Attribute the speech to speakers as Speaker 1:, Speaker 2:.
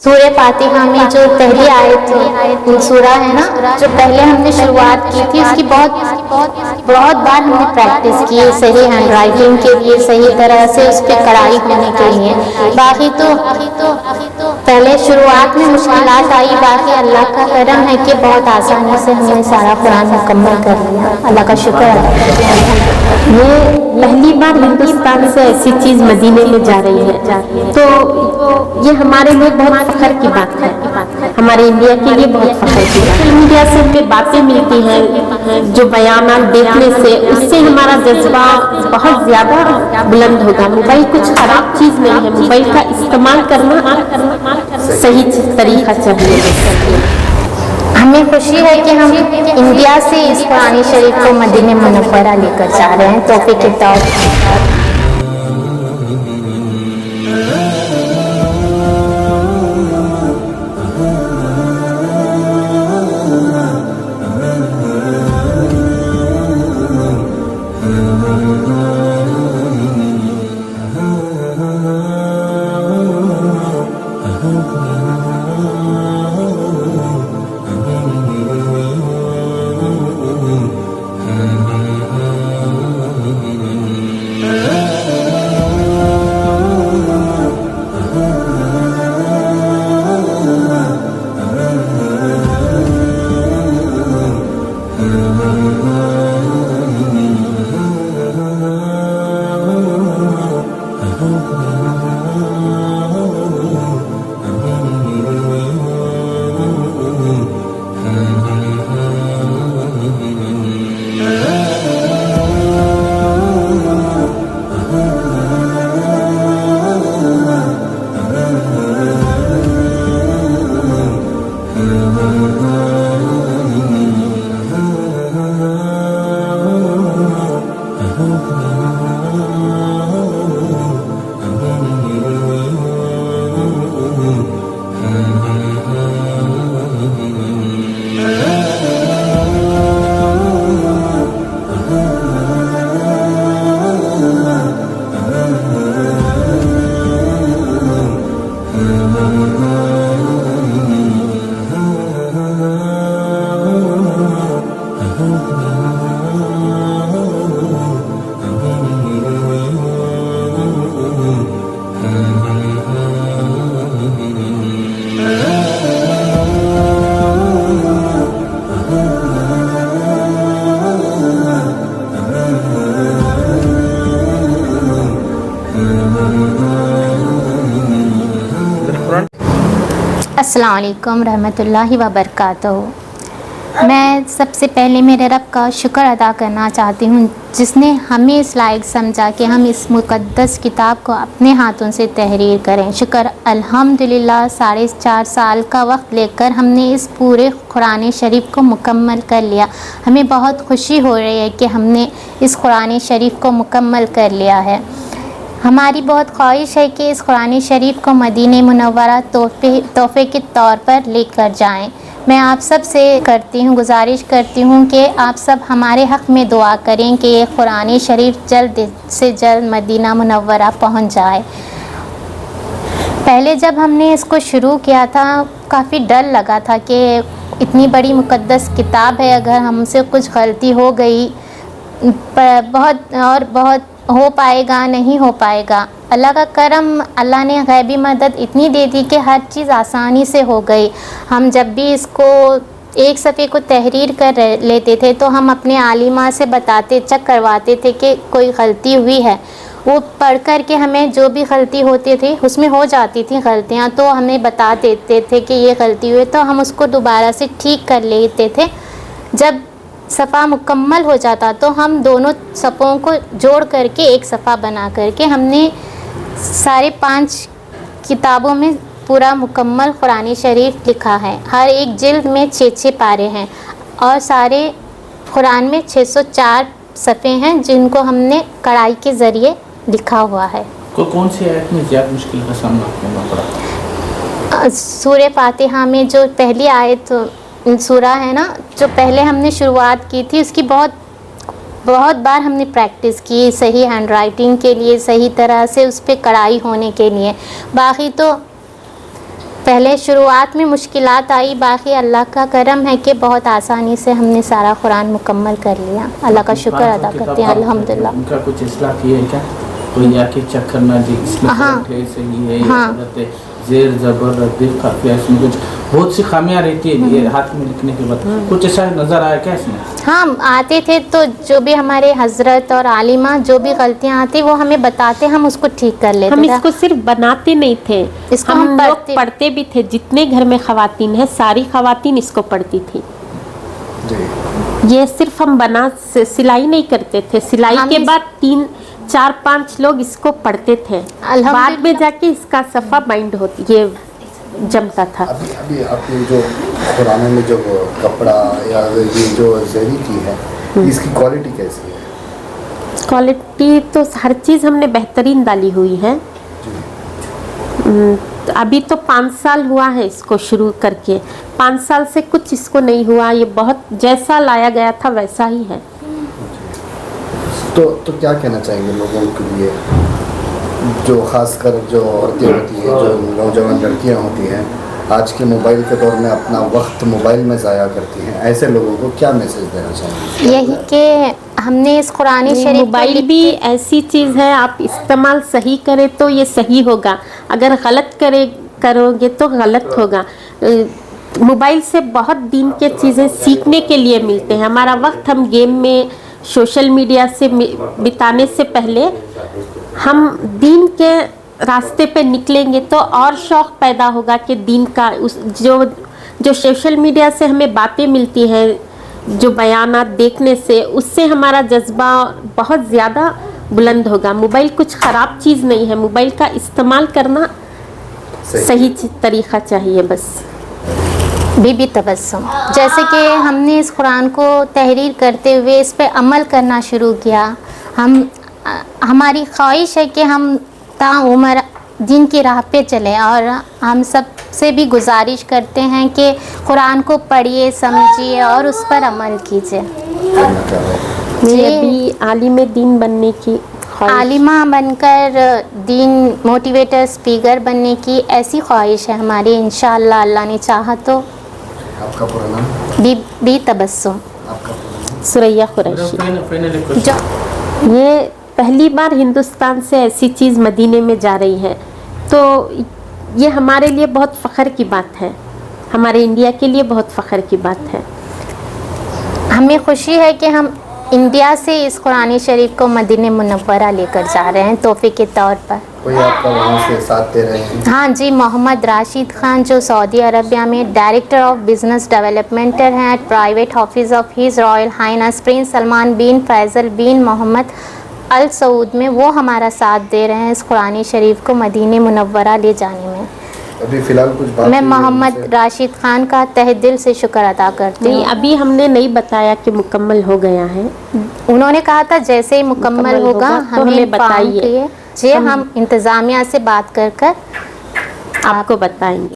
Speaker 1: سورہ فاتحہ میں جو پہلی آیت سورہ ہے نا، جو پہلے ہم نے شروعات کی تھی، اس کی بہت بار ہم نے پریکٹس کی صحیح ہینڈ رائٹنگ کے لیے، صحیح طرح سے اس پہ کڑھائی ہونے کے لیے۔ باقی تو پہلے شروعات میں مشکلات آئی، باقی اللہ کا کرم ہے کہ بہت آسانی سے ہم نے سارا قرآن مکمل کر لیا، اللہ کا شکر ہے۔
Speaker 2: یہ پہلی بار ہندوستان سے ایسی چیز مدینے میں جا رہی ہے، تو یہ ہمارے لیے بہت فخر کی بات ہے، ہمارے انڈیا کے لیے بہت فخر کی بات ہے۔ سوشل میڈیا سے ہمیں باتیں ملتی ہیں، جو بیانات دیکھنے سے اس سے ہمارا جذبہ بہت زیادہ بلند ہوگا۔ موبائل کچھ خراب چیز نہیں ہے، موبائل کا استعمال کرنا صحیح طریقہ چاہیے۔
Speaker 1: ہمیں خوشی ہے کہ ہم انڈیا سے اس قرآن شریف کو مدینہ منورہ لے کر جا رہے ہیں تحفے کے طور پر۔ السلام علیکم رحمۃ اللہ وبرکاتہ۔ میں سب سے پہلے میرے رب کا شکر ادا کرنا چاہتی ہوں، جس نے ہمیں اس لائق سمجھا کہ ہم اس مقدس کتاب کو اپنے ہاتھوں سے تحریر کریں۔ شکر الحمدللہ 4.5 سال کا وقت لے کر ہم نے اس پورے قرآن شریف کو مکمل کر لیا۔ ہمیں بہت خوشی ہو رہی ہے کہ ہم نے اس قرآن شریف کو مکمل کر لیا ہے۔ ہماری بہت خواہش ہے کہ اس قرآن شریف کو مدینہ منورہ تحفے کے طور پر لے کر جائیں۔ میں آپ سب سے گزارش کرتی ہوں کہ آپ سب ہمارے حق میں دعا کریں کہ یہ قرآن شریف جلد سے جلد مدینہ منورہ پہنچ جائے۔ پہلے جب ہم نے اس کو شروع کیا تھا، کافی ڈر لگا تھا کہ اتنی بڑی مقدس کتاب ہے، اگر ہم سے کچھ غلطی ہو گئی بہت ہو پائے گا نہیں ہو پائے گا۔ اللہ کا کرم، اللہ نے غیبی مدد اتنی دے دی کہ ہر چیز آسانی سے ہو گئی۔ ہم جب بھی اس کو ایک صفحے کو تحریر کر لیتے تھے تو ہم اپنے عالمہ سے چیک کرواتے تھے کہ کوئی غلطی ہوئی ہے۔ وہ پڑھ کر کے ہمیں جو بھی غلطی ہوتی تھی، اس میں ہو جاتی تھیں غلطیاں، تو ہمیں بتا دیتے تھے کہ یہ غلطی ہوئی، تو ہم اس کو دوبارہ سے ٹھیک کر لیتے تھے۔ جب صفحہ مکمل ہو جاتا تو ہم دونوں صفحوں کو جوڑ کر کے ایک صفحہ بنا کر کے ہم نے سارے 5 کتابوں میں پورا مکمل قرآن شریف لکھا ہے۔ ہر ایک جلد میں 6 پارے ہیں اور سارے قرآن میں 604 صفحے ہیں، جن کو ہم نے کڑھائی کے ذریعے لکھا ہوا ہے۔
Speaker 3: کون سی آیت میں زیادہ مشکل کا سامنا کرنا پڑا؟
Speaker 1: سورہ فاتحہ میں جو پہلی آیت سورہ ہے نا، جو پہلے ہم نے شروعات کی تھی، اس کی بہت بار ہم نے پریکٹس کی صحیح ہینڈ رائٹنگ کے لیے، صحیح طرح سے اس پہ کڑھائی ہونے کے لیے۔ باقی تو पहले शुरुआत में मुश्किलात आई, बाकी अल्लाह का करम है कि बहुत आसानी से हमने सारा कुरान मुकम्मल कर लिया। अल्लाह का शुक्र अदा करते हैं अल्हम्दुलिल्लाह।
Speaker 3: उनका कुछ इस्लाह किया है क्या? कोई आके चेक करना जी इसमें
Speaker 1: हाँ।
Speaker 3: गलत है, सही है,
Speaker 1: हाँ।
Speaker 3: ये गलत है, ज़ेर ज़बर रद्द काफिया, इसमें कुछ बहुत सी खामियां रहती है ये हाथ में लिखने के बाद, कुछ ऐसा नजर आया क्या इसमें?
Speaker 1: हाँ, आते थे तो जो भी हमारे हजरत और आलिमा जो भी गलतियाँ आती वो हमें बताते, हम उसको ठीक कर लेते
Speaker 2: हम
Speaker 1: थे।
Speaker 2: इसको सिर्फ बनाते नहीं थे,
Speaker 1: इसको
Speaker 2: हम
Speaker 1: हम
Speaker 2: लोग पढ़ते भी थे। जितने घर में खवातीन है सारी खवातीन इसको पढ़ती थी।
Speaker 4: जी।
Speaker 2: ये सिर्फ हम बना सिलाई नहीं करते थे, सिलाई
Speaker 1: हम
Speaker 2: के
Speaker 1: इस-
Speaker 2: बाद 3 4 5 लोग इसको पढ़ते थे,
Speaker 1: अल्हम्दुलिल्लाह।
Speaker 2: बाद में जाके इसका सफ़ा बाइंड होती ये जमता था।
Speaker 4: अभी आपने जो कुरान में जो कपड़ा या ये जो जरी की है इसकी क्वालिटी कैसी है?
Speaker 2: क्वालिटी तो हर चीज़ हमने बेहतरीन डाली हुई है। तो अभी तो 5 साल हुआ है इसको शुरू करके, 5 साल से कुछ इसको नहीं हुआ, ये बहुत जैसा लाया गया था वैसा ही है।
Speaker 4: तो क्या कहना चाहेंगे लोगों के लिए जो खासकर जो औरतें होती हैं, जो नौजवान लड़कियां होती हैं, आज के मोबाइल के दौर में अपना वक्त मोबाइल में ज़ाया करती हैं, ऐसे लोगों को क्या मैसेज देना चाहेंगे?
Speaker 1: यही कि हमने इस कुरानी शरीफ को
Speaker 2: मोबाइल भी ऐसी चीज़ है, आप इस्तेमाल सही करें तो ये सही होगा, अगर गलत करोगे तो गलत होगा। मोबाइल से बहुत दीन के चीज़ें सीखने के लिए मिलते हैं। हमारा वक्त हम गेम में सोशल मीडिया से बिताने से पहले हम दीन के रास्ते पे निकलेंगे तो और शौक़ पैदा होगा कि दीन का उस जो सोशल मीडिया से हमें बातें मिलती हैं, जो बयानात देखने से, उससे हमारा जज्बा बहुत ज़्यादा बुलंद होगा। मोबाइल कुछ ख़राब चीज़ नहीं है, मोबाइल का इस्तेमाल करना सही तरीक़ा चाहिए बस।
Speaker 1: बीबी तबस्सुम, जैसे कि हमने इस कुरान को तहरीर करते हुए इस पे अमल करना शुरू किया। हमारी ख्वाहिश है कि हम ताउम्र दीन की राह पे चलें, और हम सब से भी गुजारिश करते हैं कि कुरान को पढ़िए, समझिए और उस पर अमल कीजिए।
Speaker 4: कहना चाह रहे हैं?
Speaker 2: मेरी
Speaker 1: जी।
Speaker 2: अभी आलिम दीन बनने की ख्वाहिश,
Speaker 1: आलिमा बनकर दीन मोटिवेटर स्पीकर बनने की ऐसी ख्वाहिश है हमारी। इंशाअल्लाह अल्लाह ने चाहा तो।
Speaker 4: आपका पूरा नाम?
Speaker 1: बी तबस्सुम।
Speaker 4: आपका पूरा नाम?
Speaker 2: सुरैया कुरैशी।
Speaker 3: फाइनल एक क्वेश्चन।
Speaker 1: जो
Speaker 2: ये पहली बार हिंदुस्तान से ऐसी चीज़ मदीने में जा रही है, तो ये हमारे लिए बहुत फ़ख्र की बात है, हमारे इंडिया के लिए बहुत फ़ख्र की बात है।
Speaker 1: हमें खुशी है कि हम इंडिया से इस कुरानी शरीफ को मदीने मुनव्वरा लेकर जा रहे हैं तोहफे के तौर पर।
Speaker 4: कोई आपका वहाँ से साथ दे रहे हैं?
Speaker 1: हाँ जी, मोहम्मद राशिद खान जो सऊदी अरबिया में डायरेक्टर ऑफ बिजनेस डेवलपमेंट हैं at private office of his Royal Highness Prince Salman bin Faisal bin Mohammed Al Saud में, वो हमारा साथ दे रहे हैं इस कुरानी शरीफ को मदीने मुनव्वरा ले जाने में।
Speaker 4: अभी फ़िलहाल कुछ बात
Speaker 1: मैं
Speaker 4: हुई है
Speaker 1: मोहम्मद
Speaker 4: उनसे?
Speaker 1: राशिद खान का तहे दिल से शुक्र अदा करती
Speaker 2: नहीं,
Speaker 1: हूँ।
Speaker 2: अभी हमने नहीं बताया कि मुकम्मल हो गया है।
Speaker 1: उन्होंने कहा था जैसे ही मुकम्मल
Speaker 2: मुकम्मल
Speaker 1: होगा
Speaker 2: होगा तो
Speaker 1: हमें
Speaker 2: हमें
Speaker 1: बताइए,
Speaker 2: बताइए।
Speaker 1: हम इंतज़ामिया से बात कर
Speaker 2: आपको बताएंगे।